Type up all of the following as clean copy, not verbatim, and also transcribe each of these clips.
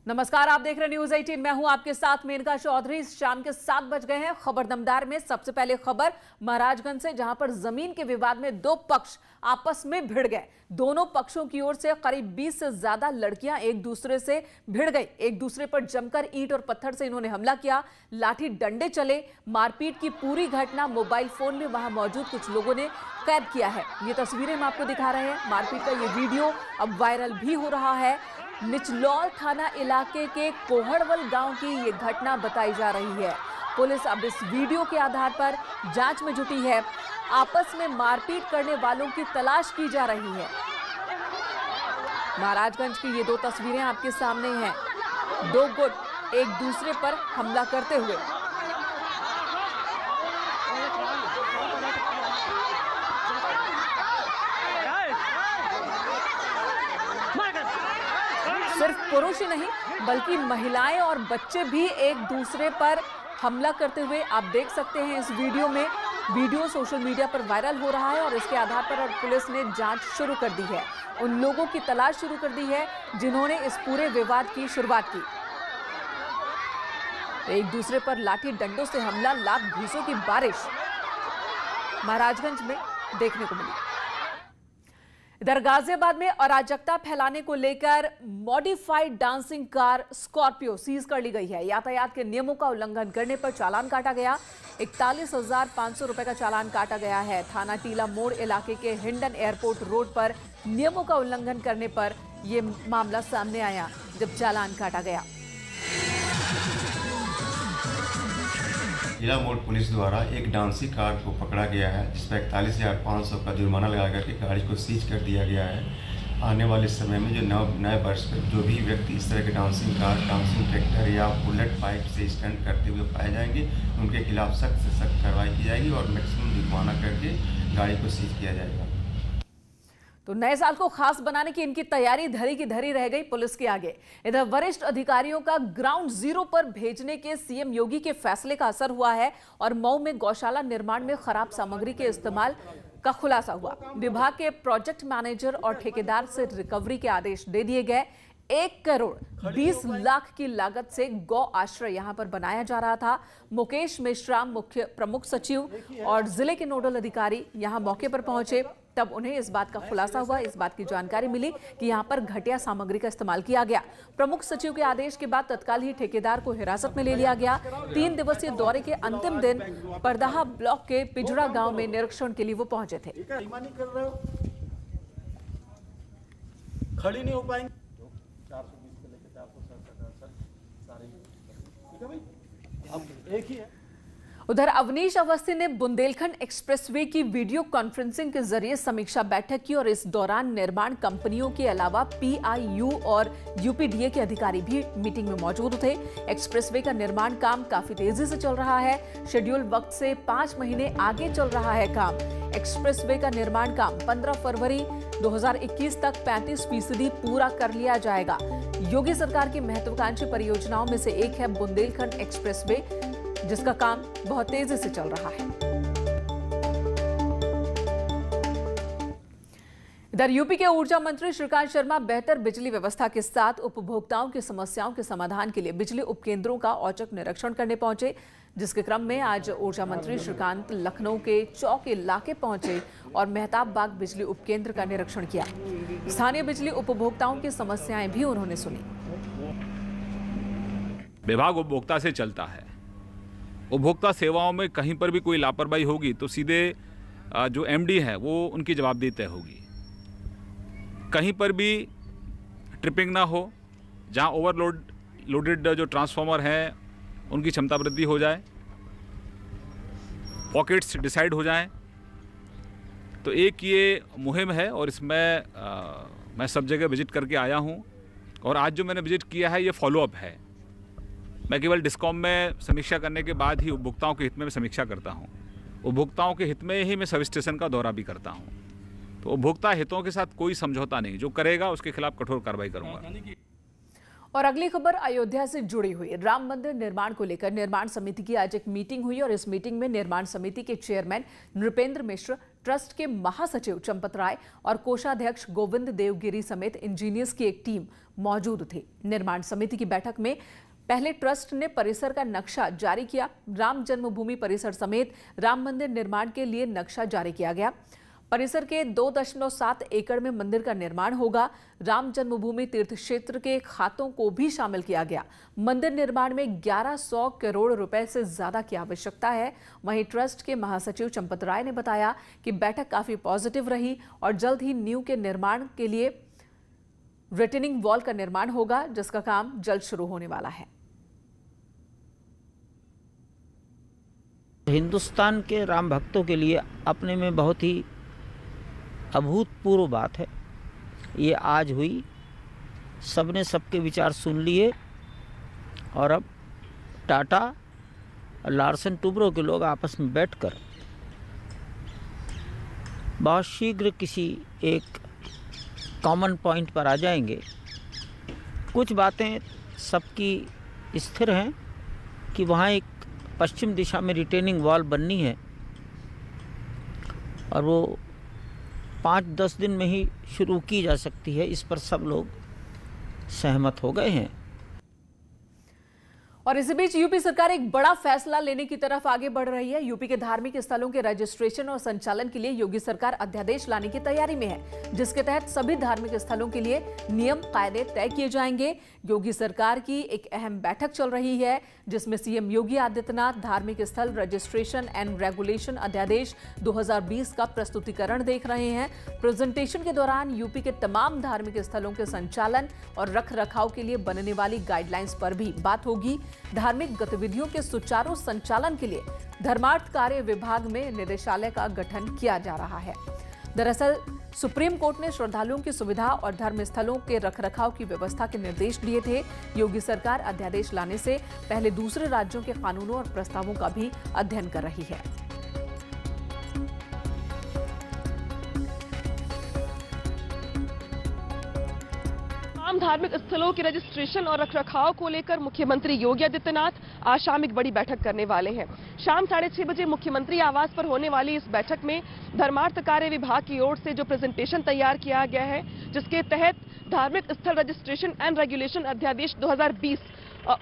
नमस्कार, आप देख रहे हैं न्यूज 18। मैं हूं आपके साथ मेनका चौधरी। शाम के 7 बज गए हैं। खबर दमदार में सबसे पहले खबर महाराजगंज से, जहां पर जमीन के विवाद में दो पक्ष आपस में भिड़ गए। दोनों पक्षों की ओर से करीब 20 से ज्यादा लड़कियां एक दूसरे से भिड़ गई। एक दूसरे पर जमकर ईंट और पत्थर से इन्होंने हमला किया, लाठी डंडे चले। मारपीट की पूरी घटना मोबाइल फोन में वहां मौजूद कुछ लोगों ने कैद किया है। ये तस्वीरें हम आपको दिखा रहे हैं। मारपीट का ये वीडियो अब वायरल भी हो रहा है। निचलौल थाना इलाके के कोहड़वल गांव की ये घटना बताई जा रही है। पुलिस अब इस वीडियो के आधार पर जांच में जुटी है। आपस में मारपीट करने वालों की तलाश की जा रही है। महाराजगंज की ये दो तस्वीरें आपके सामने हैं। दो गुट एक दूसरे पर हमला करते हुए। सिर्फ पुरुष ही नहीं बल्कि महिलाएं और बच्चे भी एक दूसरे पर हमला करते हुए आप देख सकते हैं इस वीडियो में। वीडियो सोशल मीडिया पर वायरल हो रहा है और इसके आधार पर अब पुलिस ने जांच शुरू कर दी है। उन लोगों की तलाश शुरू कर दी है जिन्होंने इस पूरे विवाद की शुरुआत की। एक दूसरे पर लाठी डंडों से हमला, लात घूंसों की बारिश महाराजगंज में देखने को मिली। इधर गाजियाबाद में अराजकता फैलाने को लेकर modified dancing car Scorpio seize कर ली गई है। यातायात के नियमों का उल्लंघन करने पर चालान काटा गया। 41,500 रुपए का चालान काटा गया है। थाना टीला मोड़ इलाके के हिंडन एयरपोर्ट रोड पर नियमों का उल्लंघन करने पर यह मामला सामने आया जब चालान काटा गया। टीला मोड़ पुलिस द्वारा एक डांसिंग कार को पकड़ा गया है, जिस पर 41,500 का जुर्माना लगा करके गाड़ी को सीज कर दिया गया है। आने वाले समय में जो नए वर्ष पर जो भी व्यक्ति इस तरह के डांसिंग कार, डांसिंग ट्रैक्टर या बुलेट बाइक से स्टंट करते हुए पाए जाएंगे, उनके खिलाफ सख्त से सख्त कार्रवाई की जाएगी और मैक्सिमम जुर्माना करके गाड़ी को सीज किया जाएगा। तो नए साल को खास बनाने की इनकी तैयारी धरी की धरी रह गई पुलिस के आगे। इधर वरिष्ठ अधिकारियों का ग्राउंड जीरो पर भेजने के सीएम योगी के फैसले का असर हुआ है और मऊ में गौशाला निर्माण में खराब सामग्री के इस्तेमाल का खुलासा हुआ। विभाग के प्रोजेक्ट मैनेजर और ठेकेदार से रिकवरी के आदेश दे दिए गए। 1 करोड़ 20 लाख की लागत से गौ आश्रय यहां पर बनाया जा रहा था। मुकेश मिश्रा, मुख्य प्रमुख सचिव और जिले के नोडल अधिकारी यहां मौके पर पहुंचे, तब उन्हें इस बात का खुलासा हुआ, इस बात की जानकारी मिली कि यहां पर घटिया सामग्री का इस्तेमाल किया गया। प्रमुख सचिव के आदेश के बाद तत्काल ही ठेकेदार को हिरासत में ले लिया गया। 3 दिवसीय दौरे के अंतिम दिन परदाहा ब्लॉक के पिजड़ा गांव में निरीक्षण के लिए वो पहुंचे थे। खड़ी नहीं हो पाएंगे। 420 से लेकर 460 सारे अब एक ही है। उधर अवनीश अवस्थी ने बुंदेलखंड एक्सप्रेसवे की वीडियो कॉन्फ्रेंसिंग के जरिए समीक्षा बैठक की और इस दौरान निर्माण कंपनियों के अलावा पीआईयू और यूपीडीए के अधिकारी भी मीटिंग में मौजूद थे। एक्सप्रेसवे का निर्माण काम काफी तेजी से चल रहा है। शेड्यूल वक्त से 5 महीने आगे चल रहा है काम। एक्सप्रेसवे का निर्माण काम 15 फरवरी 2021 तक 35% पूरा कर लिया जाएगा। योगी सरकार की महत्वाकांक्षी परियोजनाओं में से एक है बुंदेलखंड एक्सप्रेसवे, जिसका काम बहुत तेजी से चल रहा है। इधर यूपी के ऊर्जा मंत्री श्रीकांत शर्मा बेहतर बिजली व्यवस्था के साथ उपभोक्ताओं की समस्याओं के समाधान के लिए बिजली उपकेंद्रों का औचक निरीक्षण करने पहुंचे, जिसके क्रम में आज ऊर्जा मंत्री श्रीकांत लखनऊ के चौक इलाके पहुंचे और मेहताब बाग बिजली उपकेंद्र का निरीक्षण किया। स्थानीय बिजली उपभोक्ताओं की समस्याएं भी उन्होंने सुनी। विभाग उपभोक्ता से चलता है। उपभोक्ता सेवाओं में कहीं पर भी कोई लापरवाही होगी तो सीधे जो एमडी है वो उनकी जवाबदेही होगी। कहीं पर भी ट्रिपिंग ना हो, जहां लोडेड जो ट्रांसफार्मर हैं उनकी क्षमता वृद्धि हो जाए, पॉकेट्स डिसाइड हो जाएं। तो एक ये मुहिम है और इसमें मैं सब जगह विजिट करके आया हूं और आज जो मैंने विजिट किया है ये फॉलोअप है। मैं केवल डिस्कॉम में समीक्षा करने के बाद ही उपभोक्ताओं के हित में समीक्षा करता हूं। उपभोक्ताओं के हित में ही मैं सब स्टेशन का दौरा भी करता हूं। तो उपभोक्ता हितों के साथ कोई समझौता नहीं, जो करेगा उसके खिलाफ कठोर कार्रवाई करूंगा। और अगली खबर अयोध्या से जुड़ी हुई। राम मंदिर निर्माण को लेकर निर्माण समिति की आज एक मीटिंग हुई और इस मीटिंग में निर्माण समिति के चेयरमैन नृपेंद्र मिश्र, ट्रस्ट के महासचिव चंपत राय और कोषाध्यक्ष गोविंद देवगिरी समेत इंजीनियर्स की एक टीम मौजूद थी। निर्माण समिति की बैठक में पहले ट्रस्ट ने परिसर का नक्शा जारी किया। राम जन्मभूमि परिसर समेत राम मंदिर निर्माण के लिए नक्शा जारी किया गया। परिसर के 2.7 एकड़ में मंदिर का निर्माण होगा। राम जन्मभूमि तीर्थ क्षेत्र के खातों को भी शामिल किया गया। मंदिर निर्माण में 1100 करोड़ रुपए से ज्यादा की आवश्यकता है। वहीं ट्रस्ट के महासचिव चंपत राय ने बताया कि बैठक काफी पॉजिटिव रही और जल्द ही नींव के निर्माण के लिए रिटेनिंग वॉल का निर्माण होगा, जिसका काम जल्द शुरू होने वाला है। हिंदुस्तान के राम भक्तों के लिए अपने में बहुत ही अभूतपूर्व बात है। ये आज हुई, सबने सबके विचार सुन लिए और अब टाटा लार्सन टुब्रो के लोग आपस में बैठकर बहुत शीघ्र किसी एक कॉमन पॉइंट पर आ जाएंगे। कुछ बातें सबकी स्थिर हैं कि वहाँ एक पश्चिम दिशा में रिटेनिंग वॉल बननी है और वो 5-10 दिन में ही शुरू की जा सकती है। इस पर सब लोग सहमत हो गए हैं। और इसी बीच यूपी सरकार एक बड़ा फैसला लेने की तरफ आगे बढ़ रही है। यूपी के धार्मिक स्थलों के रजिस्ट्रेशन और संचालन के लिए योगी सरकार अध्यादेश लाने की तैयारी में है, जिसके तहत सभी धार्मिक स्थलों के लिए नियम कायदे तय किए जाएंगे। योगी सरकार की एक अहम बैठक चल रही है, जिसमें सीएम योगी आदित्यनाथ धार्मिक स्थल रजिस्ट्रेशन एंड रेगुलेशन अध्यादेश 2020 का प्रस्तुतिकरण देख रहे हैं। प्रेजेंटेशन के दौरान यूपी के तमाम धार्मिक स्थलों के संचालन और रख रखाव के लिए बनने वाली गाइडलाइंस पर भी बात होगी। धार्मिक गतिविधियों के सुचारू संचालन के लिए धर्मार्थ कार्य विभाग में निदेशालय का गठन किया जा रहा है। दरअसल सुप्रीम कोर्ट ने श्रद्धालुओं की सुविधा और धर्म स्थलों के रखरखाव की व्यवस्था के निर्देश दिए थे। योगी सरकार अध्यादेश लाने से पहले दूसरे राज्यों के कानूनों और प्रस्तावों का भी अध्ययन कर रही है। तमाम धार्मिक स्थलों के रजिस्ट्रेशन और रखरखाव को लेकर मुख्यमंत्री योगी आदित्यनाथ आज शाम एक बड़ी बैठक करने वाले हैं। शाम 6:30 बजे मुख्यमंत्री आवास पर होने वाली इस बैठक में धर्मार्थ कार्य विभाग की ओर से जो प्रेजेंटेशन तैयार किया गया है, जिसके तहत धार्मिक स्थल रजिस्ट्रेशन एंड रेगुलेशन अध्यादेश 2020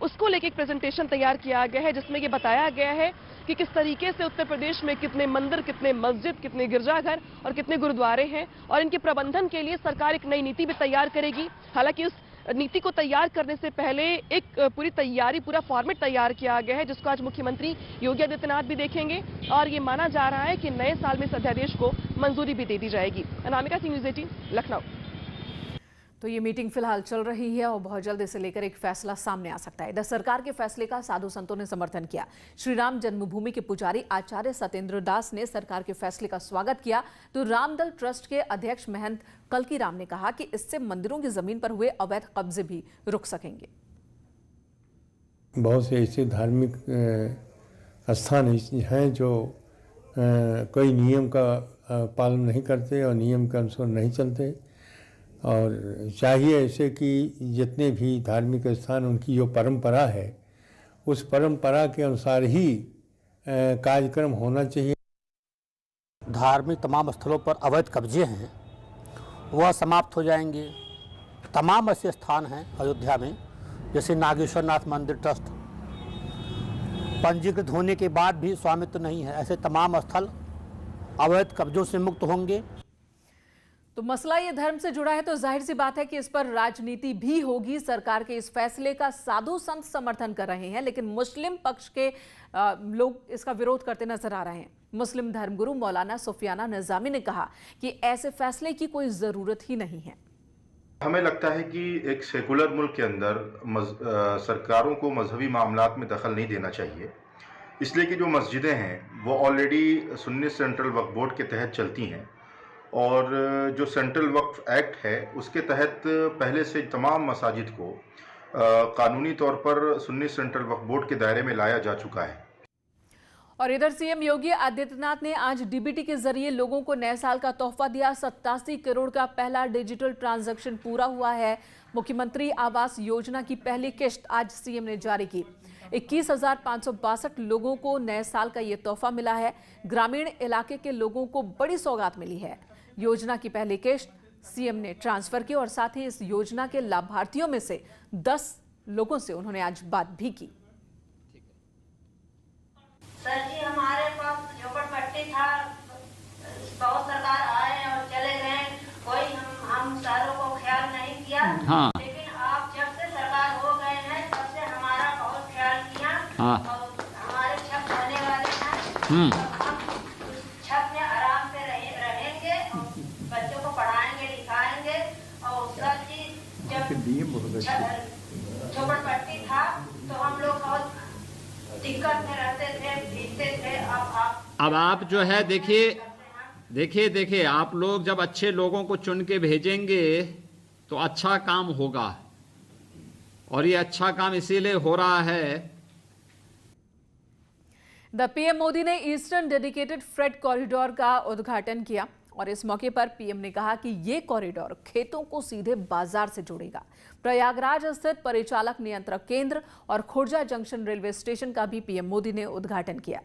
उसको लेकर एक प्रेजेंटेशन तैयार किया गया है, जिसमें ये बताया गया है कि किस तरीके से उत्तर प्रदेश में कितने मंदिर, कितने मस्जिद, कितने गिरजाघर और कितने गुरुद्वारे हैं और इनके प्रबंधन के लिए सरकार एक नई नीति भी तैयार करेगी। हालांकि उस नीति को तैयार करने से पहले एक पूरी तैयारी, पूरा फॉर्मेट तैयार किया गया है, जिसको आज मुख्यमंत्री योगी आदित्यनाथ भी देखेंगे और ये माना जा रहा है कि नए साल में इस अध्यादेश को मंजूरी भी दे दी जाएगी। अनामिका सिंह, न्यूज़ 18, लखनऊ। तो ये मीटिंग फिलहाल चल रही है और बहुत जल्द इसे लेकर एक फैसला सामने आ सकता है। इधर सरकार के फैसले का साधु संतों ने समर्थन किया। श्री राम जन्मभूमि के पुजारी आचार्य सत्येंद्र दास ने सरकार के फैसले का स्वागत किया, तो रामदल ट्रस्ट के अध्यक्ष महंत कल्की राम ने कहा कि इससे मंदिरों की जमीन पर हुए अवैध कब्जे भी रुक सकेंगे। बहुत से ऐसे धार्मिक स्थान हैं जो कोई नियम का पालन नहीं करते और नियम के अनुसार नहीं चलते, और चाहिए ऐसे कि जितने भी धार्मिक स्थान उनकी जो परंपरा है उस परंपरा के अनुसार ही कार्यक्रम होना चाहिए। धार्मिक तमाम स्थलों पर अवैध कब्जे हैं, वह समाप्त हो जाएंगे। तमाम ऐसे स्थान हैं अयोध्या में, जैसे नागेश्वर नाथ मंदिर ट्रस्ट पंजीकृत होने के बाद भी स्वामित्व नहीं है, ऐसे तमाम स्थल अवैध कब्जों से मुक्त होंगे। तो मसला ये धर्म से जुड़ा है, तो जाहिर सी बात है कि इस पर राजनीति भी होगी। सरकार के इस फैसले का साधु संत समर्थन कर रहे हैं, लेकिन मुस्लिम पक्ष के लोग इसका विरोध करते नजर आ रहे हैं। मुस्लिम धर्मगुरु मौलाना सुफियाना निजामी ने कहा कि ऐसे फैसले की कोई जरूरत ही नहीं है। हमें लगता है कि एक सेकुलर मुल्क के अंदर सरकारों को मजहबी मामलात में दखल नहीं देना चाहिए, इसलिए कि जो मस्जिदें हैं वो ऑलरेडी सुन्नी सेंट्रल वक्फ बोर्ड के तहत चलती हैं और जो सेंट्रल वक्फ एक्ट है उसके तहत पहले से तमाम मसाजिद को कानूनी तौर पर सुन्नी सेंट्रल वक्फ बोर्ड के दायरे में लाया जा चुका है। और इधर सीएम योगी आदित्यनाथ ने आज डीबीटी के जरिए लोगों को नए साल का तोहफा दिया। 87 करोड़ का पहला डिजिटल ट्रांजैक्शन पूरा हुआ है। मुख्यमंत्री आवास योजना की पहली किश्त आज सीएम ने जारी की। 21,562 लोगों को नए साल का ये तोहफा मिला है। ग्रामीण इलाके के लोगों को बड़ी सौगात मिली है। योजना की पहली किश्त सीएम ने ट्रांसफर की और साथ ही इस योजना के लाभार्थियों में से 10 लोगों से उन्होंने आज बात भी की। सर जी, हमारे पास झोपड़पट्टी था, बहुत सरकार आए और चले गए, कोई हम सारों को ख्याल नहीं किया। हाँ। लेकिन आप जब से सरकार हो गए हैं तब से हमारा बहुत ख्याल किया। हाँ। और हमारे छत होने वाले हैं, हम छत में आराम से रहेंगे और बच्चों को पढ़ाएंगे लिखाएंगे। और सर जी, जब झोपड़पट्टी था तो हम लोग बहुत दिक्कत में रहते थे, भीगते थे। अब आप जो है देखिए आप लोग जब अच्छे लोगों को चुन के भेजेंगे तो अच्छा काम होगा, और ये अच्छा काम इसीलिए हो रहा है। द पीएम मोदी ने ईस्टर्न डेडिकेटेड फ्रेट कॉरिडोर का उद्घाटन किया और इस मौके पर पीएम ने कहा कि ये कॉरिडोर खेतों को सीधे बाजार से जोड़ेगा। प्रयागराज स्थित परिचालक नियंत्रक केंद्र और खुर्जा जंक्शन रेलवे स्टेशन का भी पीएम मोदी ने उद्घाटन किया।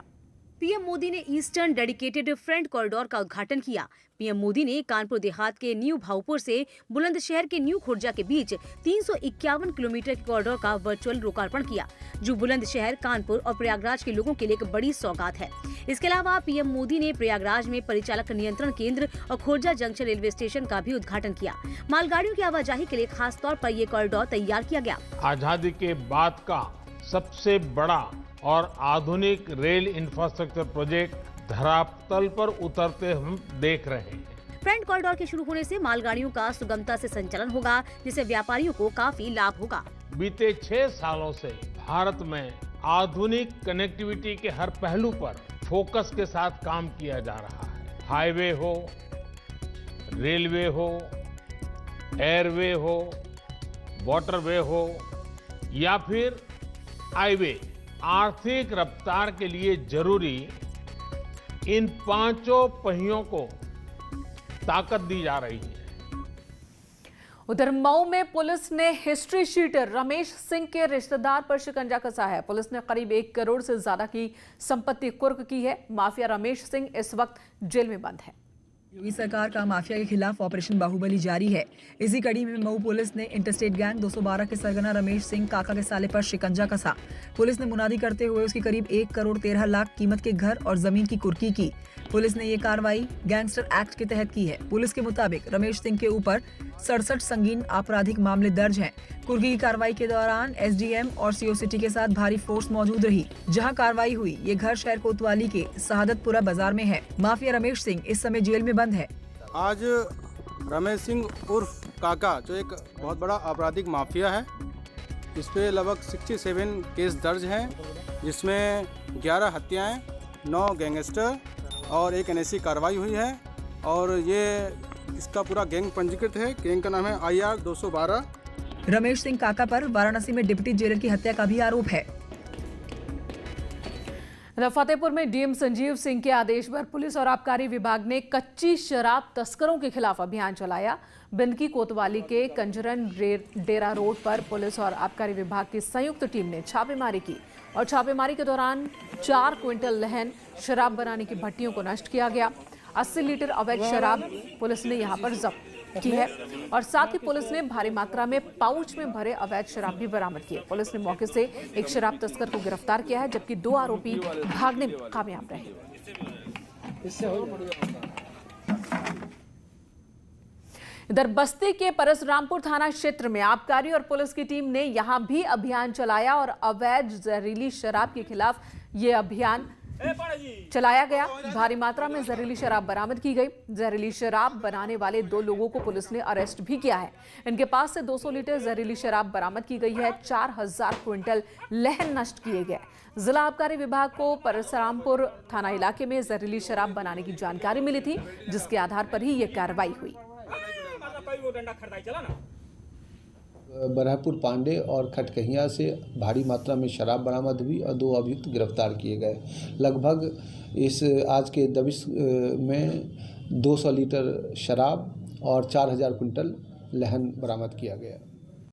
पीएम मोदी ने ईस्टर्न डेडिकेटेड फ्रेट कॉरिडोर का उद्घाटन किया। पीएम मोदी ने कानपुर देहात के न्यू भाऊपुर से बुलंदशहर के न्यू खुर्जा के बीच 351 किलोमीटर के कॉरिडोर का वर्चुअल लोकार्पण किया, जो बुलंदशहर, कानपुर और प्रयागराज के लोगों के लिए एक बड़ी सौगात है। इसके अलावा पीएम मोदी ने प्रयागराज में परिचालक नियंत्रण केंद्र और खुर्जा जंक्शन रेलवे स्टेशन का भी उद्घाटन किया। मालगाड़ियों की आवाजाही के लिए खास तौर पर ये कॉरिडोर तैयार किया गया। आजादी के बाद का सबसे बड़ा और आधुनिक रेल इंफ्रास्ट्रक्चर प्रोजेक्ट धरातल पर उतरते हम देख रहे हैं। फ्रेट कॉरिडोर के शुरू होने से मालगाड़ियों का सुगमता से संचालन होगा, जिससे व्यापारियों को काफी लाभ होगा। बीते 6 सालों से भारत में आधुनिक कनेक्टिविटी के हर पहलू पर फोकस के साथ काम किया जा रहा है। हाईवे हो, रेलवे हो, एयरवे हो, वाटरवे हो या फिर हाईवे, आर्थिक रफ्तार के लिए जरूरी इन 5 पहियों को ताकत दी जा रही है। उधर मऊ में पुलिस ने हिस्ट्री शीटर रमेश सिंह के रिश्तेदार पर शिकंजा कसा है। पुलिस ने करीब 1 करोड़ से ज्यादा की संपत्ति कुर्क की है। माफिया रमेश सिंह इस वक्त जेल में बंद है। योगी सरकार का माफिया के खिलाफ ऑपरेशन बाहुबली जारी है। इसी कड़ी में मऊ पुलिस ने इंटरस्टेट गैंग 212 के सरगना रमेश सिंह काका के साले पर शिकंजा कसा। पुलिस ने मुनादी करते हुए उसकी करीब 1 करोड़ 13 लाख कीमत के घर और जमीन की कुर्की की। पुलिस ने ये कार्रवाई गैंगस्टर एक्ट के तहत की है। पुलिस के मुताबिक रमेश सिंह के ऊपर 67 संगीन आपराधिक मामले दर्ज हैं। कुर्की की कार्रवाई के दौरान एसडीएम और सीओ सिटी के साथ भारी फोर्स मौजूद रही। जहां कार्रवाई हुई, ये घर शहर कोतवाली के शहादतपुरा बाजार में है। माफिया रमेश सिंह इस समय जेल में बंद है। आज रमेश सिंह उर्फ काका, जो एक बहुत बड़ा आपराधिक माफिया है, इस पे लगभग 67 केस दर्ज हैं, जिसमें 11 हत्याएं, 9 गैंगस्टर और 1 एनएससी कार्रवाई हुई है। और ये इसका पूरा गैंग पंजीकृत है। गैंग का नाम है IR 212। रमेश सिंह काका पर वाराणसी में डिप्टी जेलर की हत्या का भी आरोप है। फतेहपुर में डीएम संजीव सिंह के आदेश पर पुलिस और आबकारी विभाग ने कच्ची शराब तस्करों के खिलाफ अभियान चलाया। बिंदकी कोतवाली के कंजरन डेरा रोड पर पुलिस और आबकारी विभाग की संयुक्त टीम ने छापेमारी की और छापेमारी के दौरान 4 क्विंटल लहन शराब बनाने की भट्टियों को नष्ट किया गया। 80 लीटर अवैध शराब पुलिस ने यहां पर जब्त की है और साथ ही पुलिस ने भारी मात्रा में पाउच में भरे अवैध शराब भी बरामद किए। पुलिस ने मौके से एक शराब तस्कर को गिरफ्तार किया है, जबकि 2 आरोपी भागने में कामयाब रहे। इधर बस्ती के परसरामपुर थाना क्षेत्र में आबकारी और पुलिस की टीम ने यहां भी अभियान चलाया और अवैध जहरीली शराब के खिलाफ ये अभियान चलाया गया। भारी मात्रा में जहरीली शराब बरामद की गई। जहरीली शराब बनाने वाले 2 लोगों को पुलिस ने अरेस्ट भी किया है। इनके पास से 200 लीटर जहरीली शराब बरामद की गई है। 4000 क्विंटल लहन नष्ट किए गए। जिला आबकारी विभाग को परसरामपुर थाना इलाके में जहरीली शराब बनाने की जानकारी मिली थी, जिसके आधार पर ही यह कार्रवाई हुई। बरहपुर पांडे और खटकहिया से भारी मात्रा में शराब बरामद हुई और 2 अभियुक्त गिरफ्तार किए गए। लगभग इस आज के दबिश में 200 लीटर शराब और 4000 कुंटल लहन बरामद किया गया।